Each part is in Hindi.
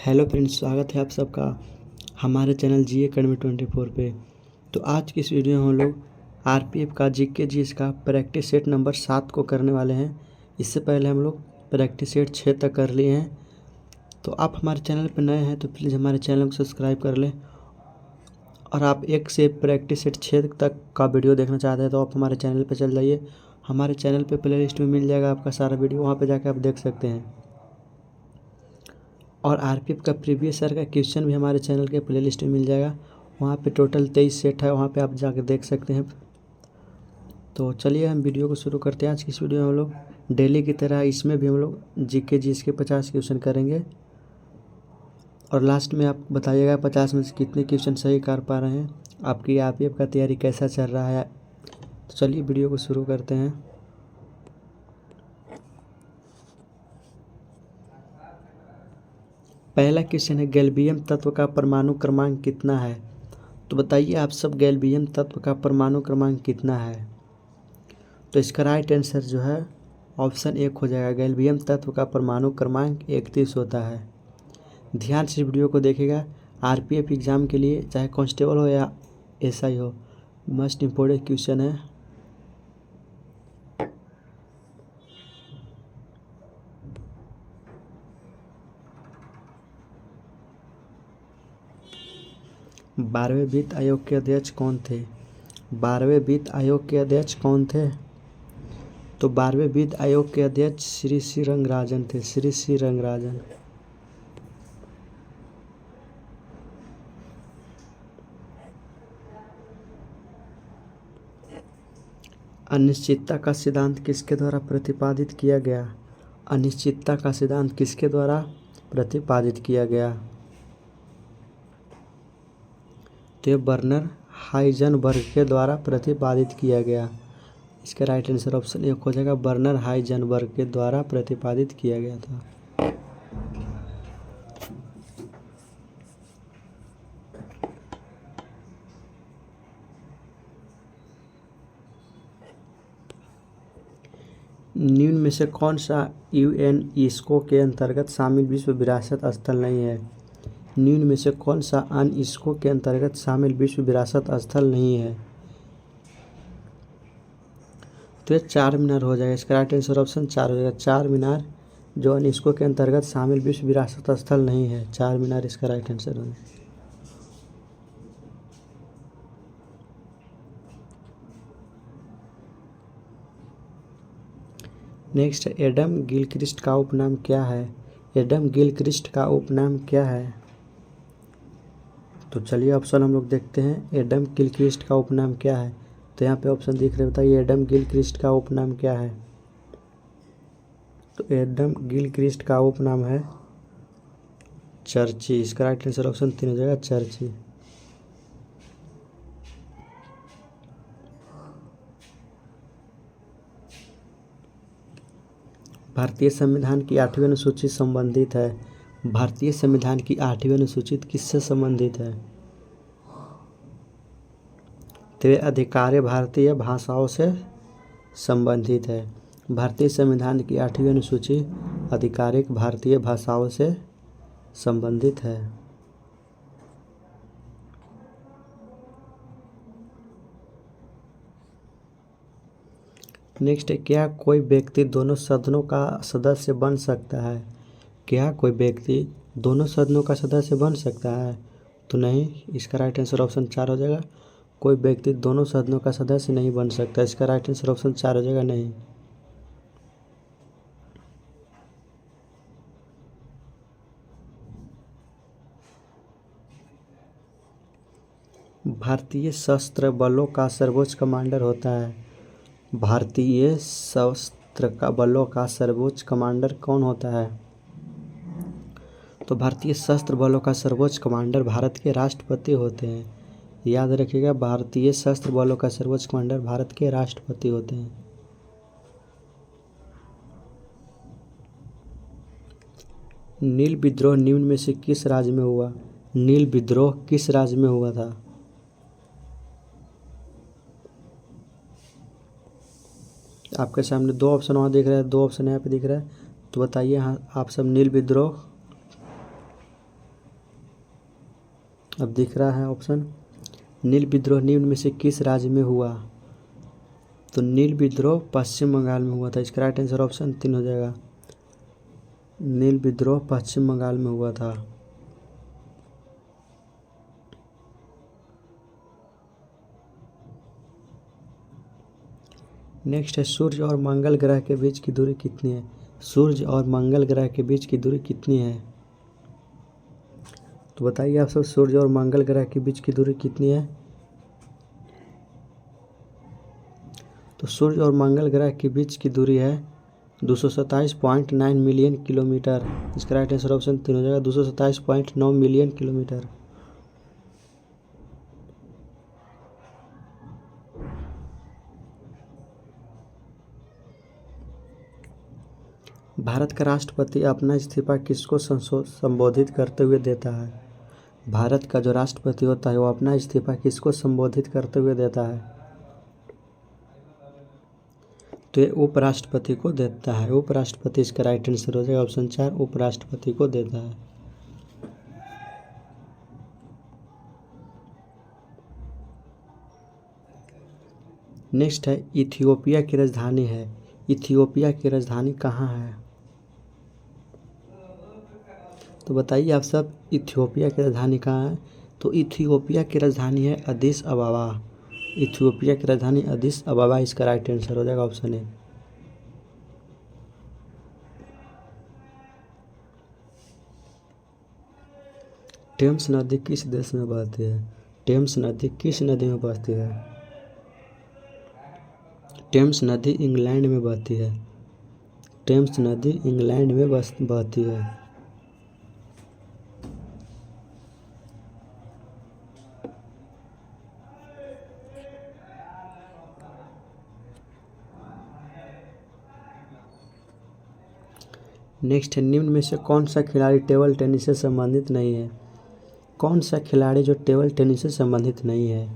हेलो फ्रेंड्स, स्वागत है आप सबका हमारे चैनल जी एकेडमी 24 पे। तो आज की इस वीडियो में हम लोग आरपीएफ का जीके जीएस का प्रैक्टिस सेट नंबर 7 को करने वाले हैं। इससे पहले हम लोग प्रैक्टिस सेट 6 तक कर लिए हैं। तो आप हमारे चैनल पर नए हैं तो प्लीज़ हमारे चैनल को सब्सक्राइब कर लें, और आप 1 से प्रैक्टिस सेट 6 तक का वीडियो देखना चाहते हैं तो आप हमारे चैनल पर चल जाइए। हमारे चैनल पर प्ले लिस्ट में मिल जाएगा आपका सारा वीडियो, वहाँ पर जाकर आप देख सकते हैं। और आरपीएफ का प्रीवियस ईयर का क्वेश्चन भी हमारे चैनल के प्लेलिस्ट में मिल जाएगा। वहाँ पे टोटल 23 सेट है, वहाँ पे आप जाकर देख सकते हैं। तो चलिए हम वीडियो को शुरू करते हैं। आज की इस वीडियो में हम लोग डेली की तरह इसमें भी हम लोग जीके जीएस के 50 क्वेश्चन करेंगे, और लास्ट में आप बताइएगा 50 में से कितने क्वेश्चन सही कर पा रहे हैं, आपकी आरपीएफ का तैयारी कैसा चल रहा है। तो चलिए वीडियो को शुरू करते हैं। पहला क्वेश्चन है, गैल्बियम तत्व का परमाणु क्रमांक कितना है। तो बताइए आप सब, गैल्बियम तत्व का परमाणु क्रमांक कितना है। तो इसका राइट आंसर जो है ऑप्शन 1 हो जाएगा। गैल्बियम तत्व का परमाणु क्रमांक 31 होता है। ध्यान से वीडियो को देखिएगा। आरपीएफ एग्ज़ाम के लिए चाहे कांस्टेबल हो या एसआई हो, मोस्ट इम्पोर्टेंट क्वेश्चन है। बारहवें वित्त आयोग के अध्यक्ष कौन थे। 12वें वित्त आयोग के अध्यक्ष कौन थे। तो 12वें वित्त आयोग के अध्यक्ष श्री सी रंगराजन थे। श्री सी रंगराजन। अनिश्चितता का सिद्धांत किसके द्वारा प्रतिपादित किया गया। अनिश्चितता का सिद्धांत किसके द्वारा प्रतिपादित किया गया। तो बर्नर हाइजेनबर्ग के द्वारा प्रतिपादित किया गया। इसका राइट आंसर ऑप्शन 1 हो जाएगा। बर्नर हाइजेनबर्ग के द्वारा प्रतिपादित किया गया था। निम्न में से कौन सा यूनेस्को के अंतर्गत शामिल विश्व विरासत स्थल नहीं है। निम्न में से कौन सा यूनेस्को के अंतर्गत शामिल विश्व विरासत स्थल नहीं है। तो ये 4 मीनार हो जाएगा। इसका राइट आंसर ऑप्शन 4 हो जाएगा। 4 मीनार जो यूनेस्को के अंतर्गत शामिल विश्व विरासत स्थल नहीं है। 4 मीनार इसका राइट आंसर होगा। नेक्स्ट, एडम गिलक्रिस्ट का उपनाम क्या है। एडम गिलक्रिस्ट का उपनाम क्या है। तो चलिए ऑप्शन हम लोग देखते हैं। एडम गिलक्रिस्ट का उपनाम क्या है। तो यहाँ पे ऑप्शन दिख रहे हैं, बताइए एडम गिलक्रिस्ट का उपनाम क्या है। तो एडम गिलक्रिस्ट का उपनाम है चर्ची। इसका राइट आंसर ऑप्शन 3 हो जाएगा, चर्ची। भारतीय संविधान की 8वीं अनुसूची संबंधित है। भारतीय संविधान की 8वीं अनुसूची किससे संबंधित है। तो अधिकार्य भारतीय भाषाओं से संबंधित है। भारतीय संविधान की 8वीं अनुसूची आधिकारिक भारतीय भाषाओं से संबंधित है। नेक्स्ट है, क्या कोई व्यक्ति दोनों सदनों का सदस्य बन सकता है। क्या कोई व्यक्ति दोनों सदनों का सदस्य बन सकता है। तो नहीं, इसका राइट आंसर ऑप्शन 4 हो जाएगा। कोई व्यक्ति दोनों सदनों का सदस्य नहीं बन सकता। इसका राइट आंसर ऑप्शन 4 हो जाएगा, नहीं। भारतीय सशस्त्र बलों का सर्वोच्च कमांडर होता है। भारतीय सशस्त्र बलों का सर्वोच्च कमांडर कौन होता है। तो भारतीय सशस्त्र बलों का सर्वोच्च कमांडर भारत के राष्ट्रपति होते हैं। याद रखिएगा, भारतीय सशस्त्र बलों का सर्वोच्च कमांडर भारत के राष्ट्रपति होते हैं। नील विद्रोह निम्न में से किस राज्य में हुआ। नील विद्रोह किस राज्य में हुआ था। आपके सामने 2 ऑप्शन वहाँ दिख रहा है, 2 ऑप्शन यहाँ पे दिख रहा है। तो बताइए हाँ आप सब, नील विद्रोह अब दिख रहा है ऑप्शन, नील विद्रोह निम्न में से किस राज्य में हुआ? तो नील विद्रोह पश्चिम बंगाल में हुआ था। इसका राइट आंसर ऑप्शन 3 हो जाएगा। नील विद्रोह पश्चिम बंगाल में हुआ था। नेक्स्ट है, सूर्य और मंगल ग्रह के बीच की दूरी कितनी है? सूर्य और मंगल ग्रह के बीच की दूरी कितनी है? तो बताइए आप सब, सूर्य और मंगल ग्रह के बीच की दूरी कितनी है? तो सूर्य और मंगल ग्रह के बीच की दूरी है 227.9 मिलियन किलोमीटर। इसका राइट आंसर ऑप्शन 3 हो जाएगा, 227.9 मिलियन किलोमीटर। भारत का राष्ट्रपति अपना इस्तीफा किसको संबोधित करते हुए देता है? भारत का जो राष्ट्रपति होता है वो अपना इस्तीफा किसको संबोधित करते हुए देता है? तो ये उपराष्ट्रपति को देता है। उपराष्ट्रपति इसका राइट आंसर हो जाएगा, ऑप्शन 4 उपराष्ट्रपति को देता है। नेक्स्ट है, इथियोपिया की राजधानी है। इथियोपिया की राजधानी कहाँ है? तो बताइए आप सब, इथियोपिया की राजधानी कहाँ है? तो इथियोपिया की राजधानी है अदिस अबाबा। इथियोपिया की राजधानी अदिस अबाबा इसका राइट आंसर हो जाएगा, ऑप्शन ए। टेम्स नदी किस देश में बहती है? टेम्स नदी किस नदी में बहती है? टेम्स नदी इंग्लैंड में बहती है। टेम्स नदी इंग्लैंड में बहती है। नेक्स्ट है, निम्न में से कौन सा खिलाड़ी टेबल टेनिस से संबंधित नहीं है? कौन सा खिलाड़ी जो टेबल टेनिस से संबंधित नहीं है?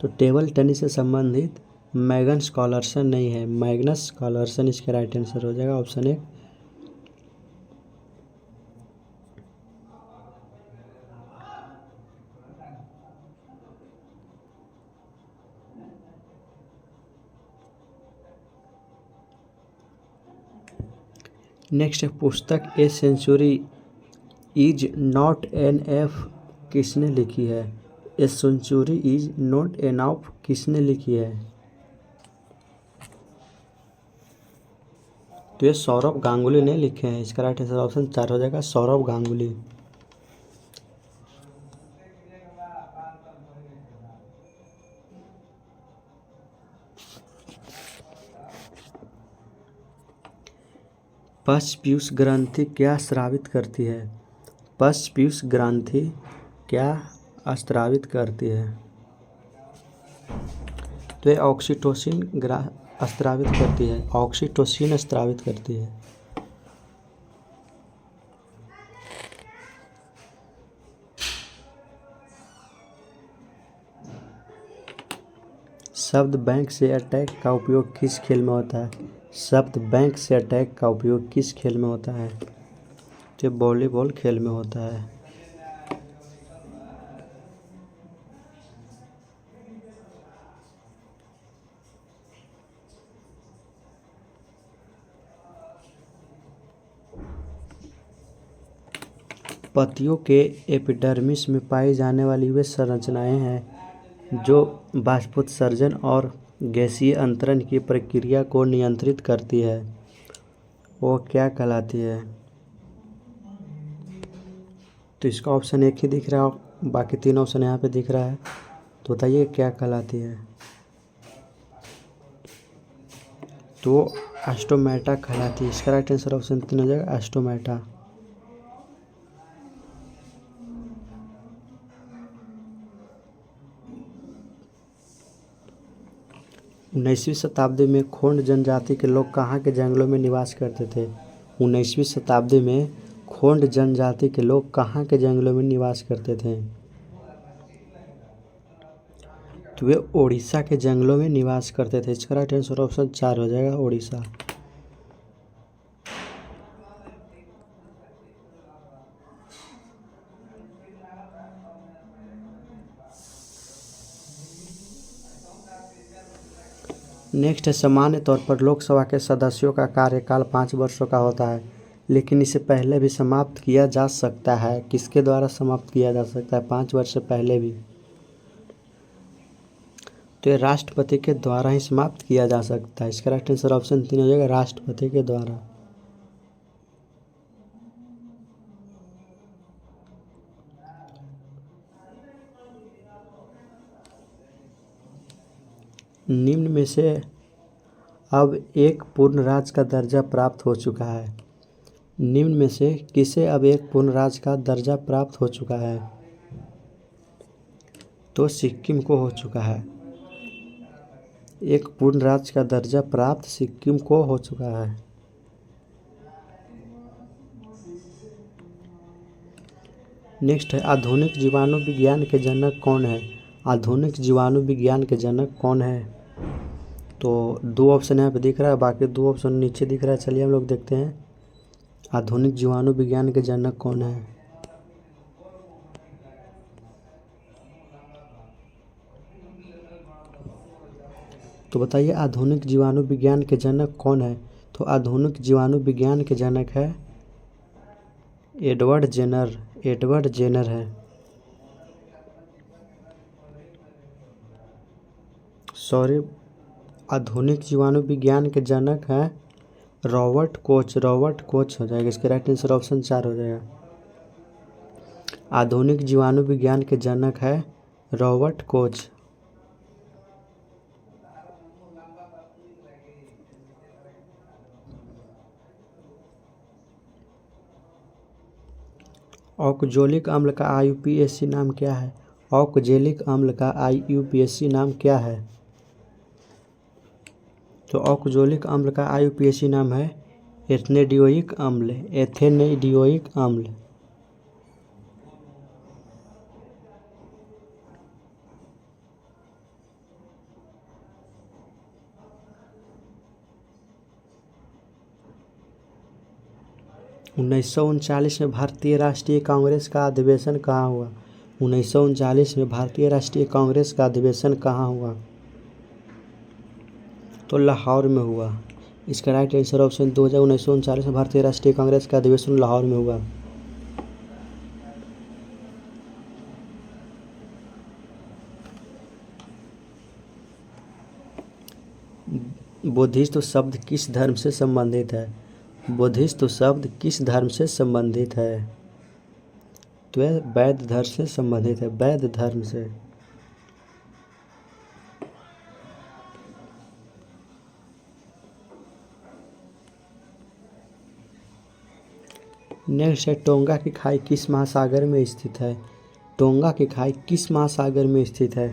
तो टेबल टेनिस से संबंधित मैग्नस कार्लसन नहीं है। मैग्नस कार्लसन इसका राइट आंसर हो जाएगा, ऑप्शन ए। नेक्स्ट है, पुस्तक a century is not enough किसने लिखी है? A century is not enough किसने लिखी है? तो ये सौरभ गांगुली ने लिखे हैं। इसका राइट आंसर ऑप्शन 4 हो जाएगा, सौरभ गांगुली। पश पीयूष ग्रंथि क्या स्रावित करती है? पश पीयूष ग्रंथि क्या स्रावित करती है? तो ये ऑक्सीटोसिन स्रावित करती है। ऑक्सीटोसिन स्रावित करती है। शब्द बैंक से अटैक का उपयोग किस खेल में होता है? शब्द बैंक से अटैक का उपयोग किस खेल में होता है? तो वॉलीबॉल खेल में होता है। पत्तियों के एपिडर्मिस में पाई जाने वाली वे संरचनाएं हैं जो बाष्पोत्सर्जन और गैसीय अंतरण की प्रक्रिया को नियंत्रित करती है, वो क्या कहलाती है? तो इसका ऑप्शन एक ही दिख रहा है, बाकी 3 ऑप्शन यहाँ पे दिख रहा है। तो बताइए क्या कहलाती है? तो एस्टोमेटा कहलाती है। इसका राइट आंसर ऑप्शन 3 हो जाएगा, एस्टोमेटा। उन्नीसवीं शताब्दी में खोंड जनजाति के लोग कहाँ के जंगलों में निवास करते थे? 19वीं शताब्दी में खोंड जनजाति के लोग कहाँ के जंगलों में निवास करते थे? तो वे ओडिशा के जंगलों में निवास करते थे। इसका राइट आंसर ऑप्शन 4 हो जाएगा, ओडिशा। नेक्स्ट है, सामान्य तौर पर लोकसभा के सदस्यों का कार्यकाल 5 वर्षों का होता है, लेकिन इसे पहले भी समाप्त किया जा सकता है। किसके द्वारा समाप्त किया जा सकता है 5 वर्ष से पहले भी? तो ये राष्ट्रपति के द्वारा ही समाप्त किया जा सकता है। इसका राइट आंसर ऑप्शन 3 हो जाएगा, राष्ट्रपति के द्वारा। निम्न में से अब एक पूर्ण राज्य का दर्जा प्राप्त हो चुका है। निम्न में से किसे अब एक पूर्ण राज्य का दर्जा प्राप्त हो चुका है? तो सिक्किम को हो चुका है। एक पूर्ण राज्य का दर्जा प्राप्त सिक्किम को हो चुका है। नेक्स्ट है, आधुनिक जीवाणु विज्ञान के जनक कौन है? आधुनिक जीवाणु विज्ञान के जनक कौन है? तो 2 ऑप्शन यहाँ पे दिख रहा है, बाकी 2 ऑप्शन नीचे दिख रहा है। चलिए हम लोग देखते हैं आधुनिक जीवाणु विज्ञान के जनक कौन है। तो बताइए आधुनिक जीवाणु विज्ञान के जनक कौन है? तो आधुनिक जीवाणु विज्ञान के जनक है एडवर्ड जेनर। एडवर्ड जेनर है। सॉरी, आधुनिक जीवाणु विज्ञान के जनक हैं रॉबर्ट कोच। रॉबर्ट कोच हो जाएगा। इसके राइट आंसर ऑप्शन 4 हो जाएगा। आधुनिक जीवाणु विज्ञान के जनक है रॉबर्ट कोच। ऑक्जेलिक अम्ल का IUPAC नाम क्या है? ऑक्जेलिक अम्ल का IUPAC नाम क्या है? तो ऑक्जेलिक अम्ल का IUPAC नाम है एथेनेडियोइक अम्ल। एथेनेडियोइक अम्ल। उन्नीस में भारतीय राष्ट्रीय कांग्रेस का अधिवेशन कहाँ हुआ? 1939 में भारतीय राष्ट्रीय कांग्रेस का अधिवेशन कहाँ हुआ? तो लाहौर में हुआ। इसका राइट आंसर ऑप्शन 2 हो जाएगा। 1939 में भारतीय राष्ट्रीय कांग्रेस का अधिवेशन लाहौर में हुआ। बुद्धिस्ट शब्द किस धर्म से संबंधित है? बुद्धिस्ट शब्द किस धर्म से संबंधित है? तो यह बौद्ध धर्म से संबंधित है। बौद्ध धर्म से। नेक्स्ट है, टोंगा की खाई किस महासागर में स्थित है? टोंगा की खाई किस महासागर में स्थित है?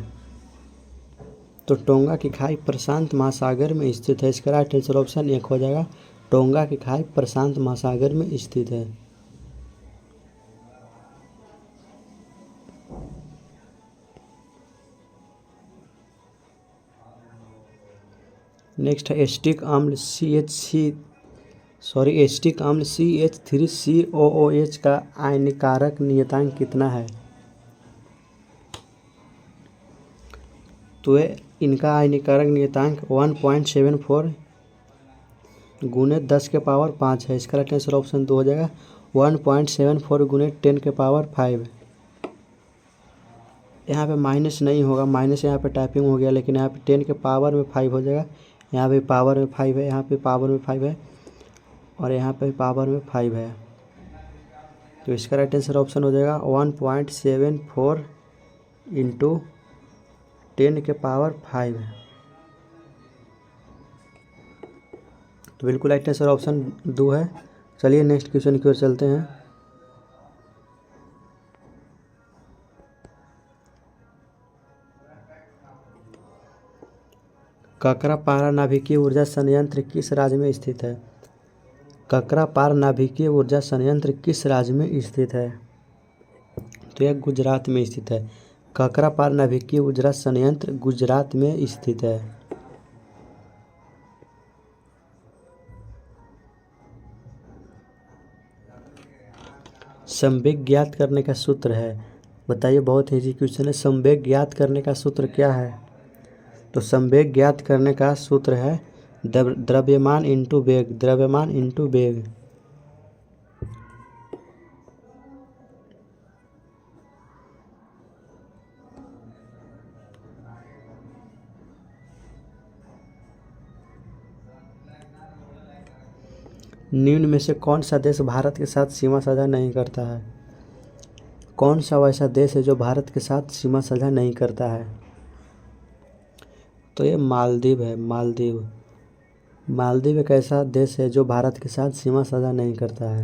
तो टोंगा की खाई प्रशांत महासागर में स्थित है। इसका राइट आंसर ऑप्शन 1 हो जाएगा। टोंगा की खाई प्रशांत महासागर में स्थित है। नेक्स्ट है, एस्टिक अम्ल CH3COOH का आयनीकारक नियतांक कितना है? तो इनका आयनीकारक नियतांक 1.74 गुने 10 के पावर 5 है। इसका राइट आंसर ऑप्शन 2 हो जाएगा। 1.74 गुने 10 के पावर 5। यहाँ पे माइनस नहीं होगा, माइनस यहाँ पे टाइपिंग हो गया, लेकिन यहाँ पे 10 के पावर में 5 हो जाएगा। यहाँ पे पावर में 5 है, यहाँ पे पावर में 5 है, और यहाँ पे पावर में 5 है। तो इसका राइट आंसर ऑप्शन हो जाएगा 1.74 इंटू 10 के पावर 5 है। तो बिल्कुल राइट आंसर ऑप्शन 2 है। चलिए नेक्स्ट क्वेश्चन की ओर चलते हैं। ककरापारा नाभिकीय ऊर्जा संयंत्र किस राज्य में स्थित है? ककरापारा नाभिकीय ऊर्जा संयंत्र किस राज्य में स्थित है? तो यह गुजरात में स्थित है। ककरापारा नाभिकीय ऊर्जा संयंत्र गुजरात में स्थित है। संवेग ज्ञात करने का सूत्र है। बताइए, बहुत इजी क्वेश्चन है। संवेग ज्ञात करने का सूत्र क्या है? तो संवेग ज्ञात करने का सूत्र है द्रव्यमान इंटू वेग, द्रव्यमान इंटू वेग। निम्न में से कौन सा देश भारत के साथ सीमा साझा नहीं करता है? कौन सा वैसा देश है जो भारत के साथ सीमा साझा नहीं करता है? तो ये मालदीव है, मालदीव। मालदीव एक ऐसा देश है जो भारत के साथ सीमा साझा नहीं करता है।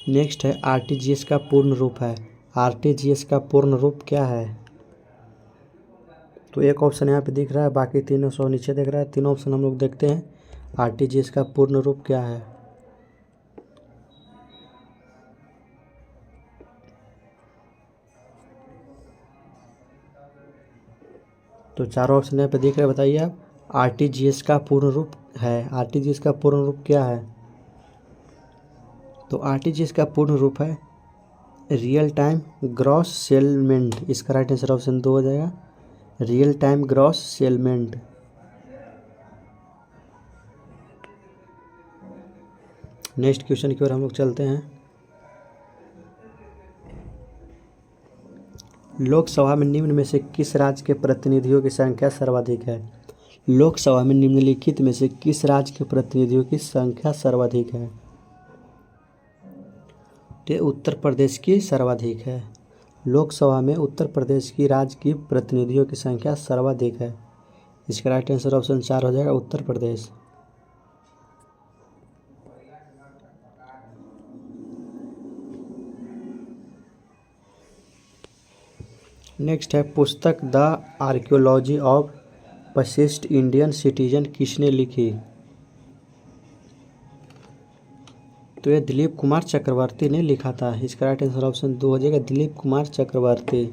नेक्स्ट है आरटीजीएस का पूर्ण रूप है। आरटीजीएस का पूर्ण रूप क्या है? तो एक ऑप्शन यहाँ पे दिख रहा है, बाकी तीनों सौ नीचे दिख रहा है। तीनों ऑप्शन हम लोग देखते हैं। आरटीजीएस का पूर्ण रूप क्या है? तो चारों ऑप्शन यहाँ पे दिख रहे हैं, बताइए आप। आरटीजीएस का पूर्ण रूप है, आरटीजीएस का पूर्ण रूप क्या है? तो आरटीजीएस का पूर्ण रूप है रियल टाइम ग्रॉस सेटलमेंट। इसका राइट आंसर ऑप्शन 2 हो जाएगा, real time gross settlement. Next question की ओर हम लोग चलते हैं। लोकसभा में निम्न में से किस राज्य के प्रतिनिधियों की संख्या सर्वाधिक है? लोकसभा में निम्नलिखित में से किस राज्य के प्रतिनिधियों की संख्या सर्वाधिक है? तो उत्तर प्रदेश की सर्वाधिक है। लोकसभा में उत्तर प्रदेश की राज्य की प्रतिनिधियों की संख्या सर्वाधिक है। इसका राइट आंसर ऑप्शन 4 हो जाएगा, उत्तर प्रदेश। नेक्स्ट है पुस्तक द आर्कियोलॉजी ऑफ पसिस्ट इंडियन सिटीजन किसने लिखी? तो ये दिलीप कुमार चक्रवर्ती ने लिखा था। इसका राइट आंसर ऑप्शन 2 हो जाएगा, दिलीप कुमार चक्रवर्ती।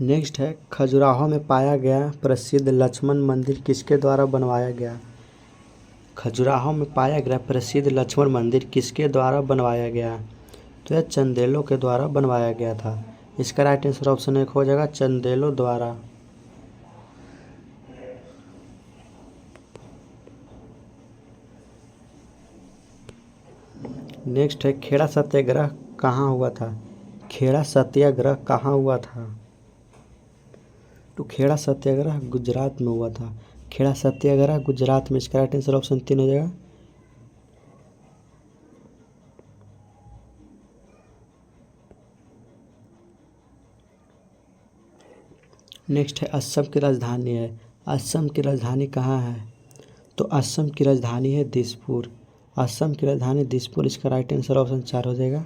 नेक्स्ट है खजुराहो में पाया गया प्रसिद्ध लक्ष्मण मंदिर किसके द्वारा बनवाया गया? खजुराहो में पाया गया प्रसिद्ध लक्ष्मण मंदिर किसके द्वारा बनवाया गया? तो यह चंदेलों के द्वारा बनवाया गया था। इसका राइट आंसर ऑप्शन 1 हो जाएगा, चंदेलों द्वारा। नेक्स्ट है खेड़ा सत्याग्रह कहाँ हुआ था? खेड़ा सत्याग्रह कहाँ हुआ था? तो खेड़ा सत्याग्रह गुजरात में हुआ था। खेड़ा सत्याग्रह गुजरात में। इसका राइट आंसर ऑप्शन 3 हो जाएगा। नेक्स्ट है असम की राजधानी है। असम की राजधानी कहाँ है? तो असम की राजधानी है दिसपुर। असम की राजधानी दिसपुर। इसका राइट आंसर ऑप्शन 4 हो जाएगा।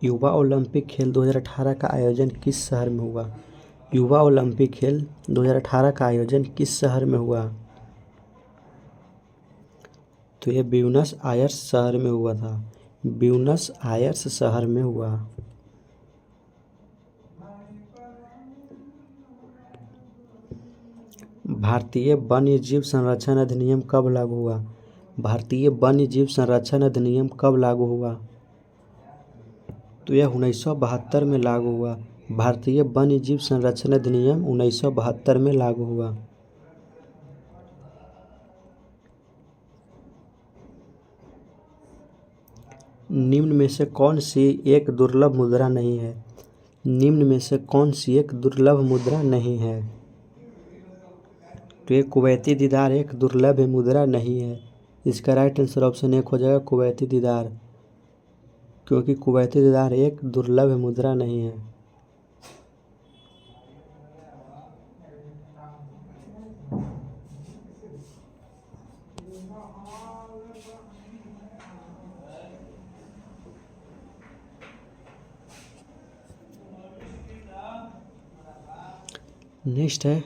युवा ओलंपिक खेल 2018 का आयोजन किस शहर में हुआ? युवा ओलंपिक खेल 2018 का आयोजन किस शहर में हुआ? तो ये ब्यूनस आयर्स शहर में हुआ था। ब्यूनस आयर्स शहर में हुआ। भारतीय वन्य जीव संरक्षण अधिनियम कब लागू हुआ? भारतीय वन्य जीव संरक्षण अधिनियम कब लागू हुआ? तो यह 1972 में लागू हुआ। भारतीय वन्य जीव संरक्षण अधिनियम 1972 में लागू हुआ। निम्न में से कौन सी एक दुर्लभ मुद्रा नहीं है? निम्न में से कौन सी एक दुर्लभ मुद्रा नहीं है? तो ये कुवैती दीनार एक दुर्लभ मुद्रा नहीं है। इसका राइट आंसर ऑप्शन 1 हो जाएगा, कुवैती दीनार, क्योंकि कुवैती दीनार एक दुर्लभ मुद्रा नहीं है। नेक्स्ट है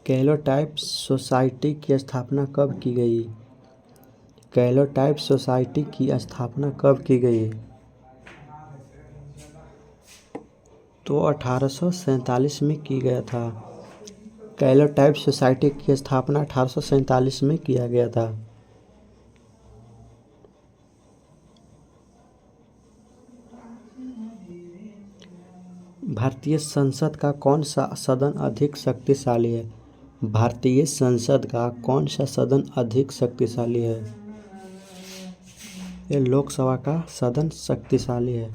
कैलोटाइप सोसाइटी की स्थापना कब की गई? कैलोटाइप सोसाइटी की स्थापना कब की गई? तो 1847 में की गया था। कैलोटाइप सोसाइटी की स्थापना 1847 में किया गया था। भारतीय संसद का कौन सा सदन अधिक शक्तिशाली है? भारतीय संसद का कौन सा सदन अधिक शक्तिशाली है? ये लोकसभा का सदन शक्तिशाली है।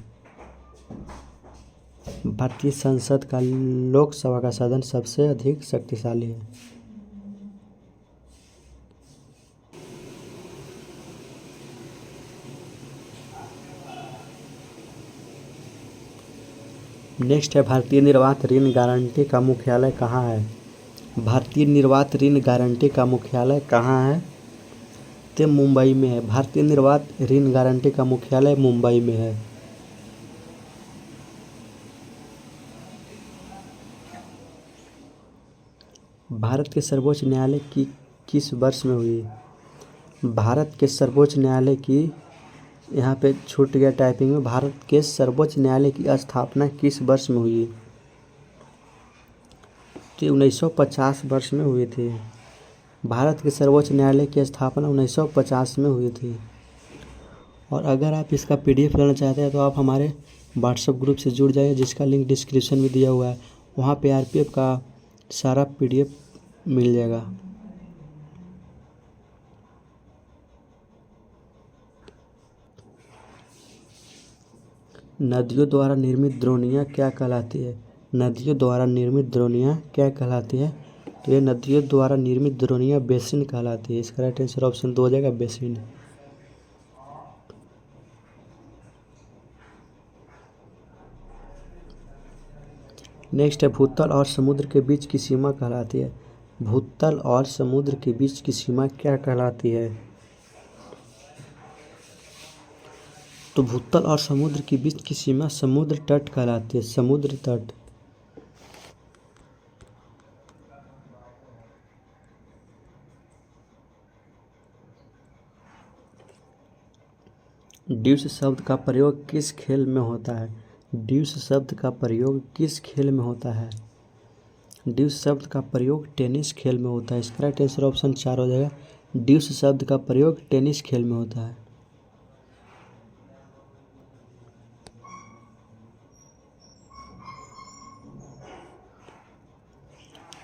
भारतीय संसद का लोकसभा का सदन सबसे अधिक शक्तिशाली है। नेक्स्ट है भारतीय निर्वात ऋण गारंटी का मुख्यालय कहाँ है? भारतीय निर्वात ऋण गारंटी का मुख्यालय कहाँ है? तो मुंबई में है। भारतीय निर्वात ऋण गारंटी का मुख्यालय मुंबई में है। भारत के सर्वोच्च न्यायालय की किस वर्ष में हुई? भारत के सर्वोच्च न्यायालय की, यहाँ पे छूट गया टाइपिंग में, भारत के सर्वोच्च न्यायालय की स्थापना किस वर्ष में हुई? तो 1950 वर्ष में हुई थी। भारत के सर्वोच्च न्यायालय की स्थापना 1950 में हुई थी। और अगर आप इसका PDF लेना चाहते हैं तो आप हमारे व्हाट्सएप ग्रुप से जुड़ जाइए, जिसका लिंक डिस्क्रिप्शन में दिया हुआ है। वहाँ पे RPF का सारा PDF मिल जाएगा। नदियों द्वारा निर्मित द्रोणियाँ क्या कहलाती है? नदियों द्वारा निर्मित द्रोणियाँ क्या कहलाती है? तो ये नदियों द्वारा निर्मित द्रोणियाँ बेसिन कहलाती है। इसका राइट आंसर ऑप्शन 2 हो जाएगा, बेसिन। नेक्स्ट है भूतल और समुद्र के बीच की सीमा कहलाती है। भूतल और समुद्र के बीच की सीमा क्या कहलाती है? तो भूतल और समुद्र के बीच की सीमा समुद्र तट कहलाती है, समुद्र तट। ड्यूस शब्द का प्रयोग किस खेल में होता है? ड्यूस शब्द का प्रयोग किस खेल में होता है? ड्यूस शब्द का प्रयोग टेनिस खेल में होता है। इसका राइट आंसर ऑप्शन 4 हो जाएगा। ड्यूस शब्द का प्रयोग टेनिस खेल में होता है।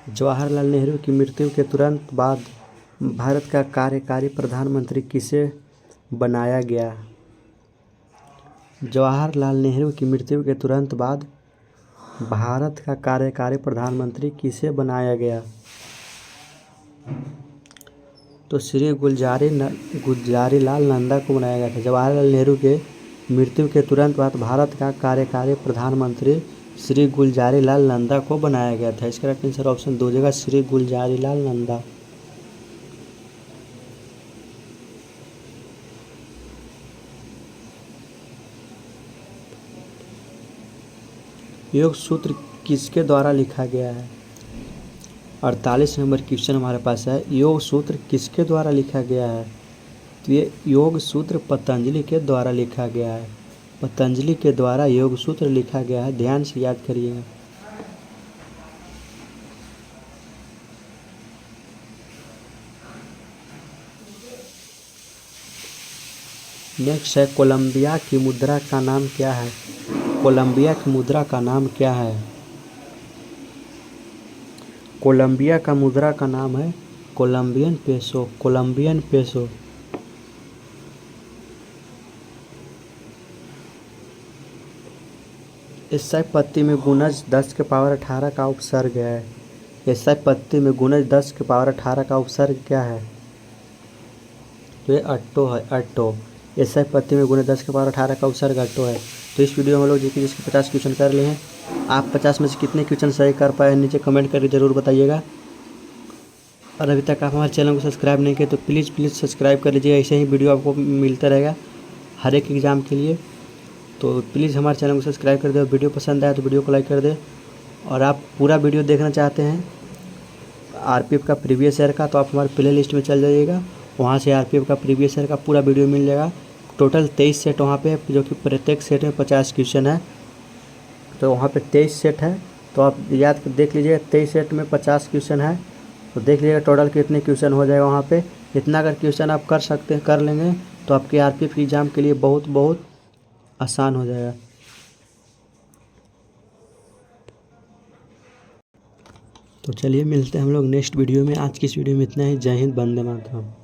जवाहरलाल नेहरू की मृत्यु के तुरंत बाद भारत का कार्यकारी प्रधानमंत्री किसे बनाया गया? जवाहरलाल नेहरू की मृत्यु के तुरंत बाद भारत का कार्यकारी प्रधानमंत्री किसे बनाया गया? तो श्री गुलजारीलाल नंदा को बनाया गया था। जवाहरलाल नेहरू के मृत्यु के तुरंत बाद भारत का कार्यकारी प्रधानमंत्री श्री गुलजारीलाल नंदा को बनाया गया था। इसका राइट आंसर ऑप्शन 2 जगह, श्री गुलजारीलाल नंदा। योग सूत्र किसके द्वारा लिखा गया है? 48 नंबर क्वेश्चन हमारे पास है। योग सूत्र किसके द्वारा लिखा गया है? तो ये योग सूत्र पतंजलि के द्वारा लिखा गया है। पतंजलि के द्वारा योग सूत्र लिखा गया है। ध्यान से याद करिएगा। नेक्स्ट है कोलंबिया की मुद्रा का नाम क्या है? कोलंबिया की मुद्रा का नाम क्या है? कोलंबिया का मुद्रा का नाम है कोलंबियन पेसो। Colombian peso. ईसाई पत्ती में गुणज 10 के पावर 18 का उपसर्ग है। ईसाई पत्ती में गुणज 10 के पावर 18 का उपसर्ग क्या है? तो ये अट्टो है, अट्टो। ईसाई पत्ती में गुणज 10 के पावर 18 का उपसर्ग अट्टो है। तो इस वीडियो में हम लोग जिसके 50 क्वेश्चन कर लिए हैं। आप 50 में से कितने क्वेश्चन सही कर पाए नीचे कमेंट करके ज़रूर बताइएगा। और अभी तक आप हमारे चैनल को सब्सक्राइब नहीं किए तो प्लीज़ सब्सक्राइब कर लीजिए। ऐसे ही वीडियो आपको मिलता रहेगा हर एक एग्ज़ाम के लिए। तो प्लीज़ हमारे चैनल को सब्सक्राइब कर दे। वीडियो पसंद आया तो वीडियो को लाइक कर दे। और आप पूरा वीडियो देखना चाहते हैं RPF का प्रीवियस ईयर का, तो आप हमारे प्ले लिस्ट में चल जाइएगा। वहाँ से RPF का प्रीवियस ईयर का पूरा वीडियो मिल जाएगा। टोटल 23 सेट वहाँ पे, जो कि प्रत्येक सेट में 50 क्वेश्चन है। तो वहाँ पे 23 सेट है, तो आप याद कर देख लीजिएगा 23 सेट में 50 क्वेश्चन है, तो देख लीजिएगा टोटल कितने क्वेश्चन हो जाएगा वहाँ पे। इतना अगर क्वेश्चन आप कर लेंगे तो आपके आरपीएफ एग्ज़ाम के लिए बहुत बहुत आसान हो जाएगा। तो चलिए मिलते हैं हम लोग नेक्स्ट वीडियो में। आज की इस वीडियो में इतना ही। जय हिंद, वंदे मातरम।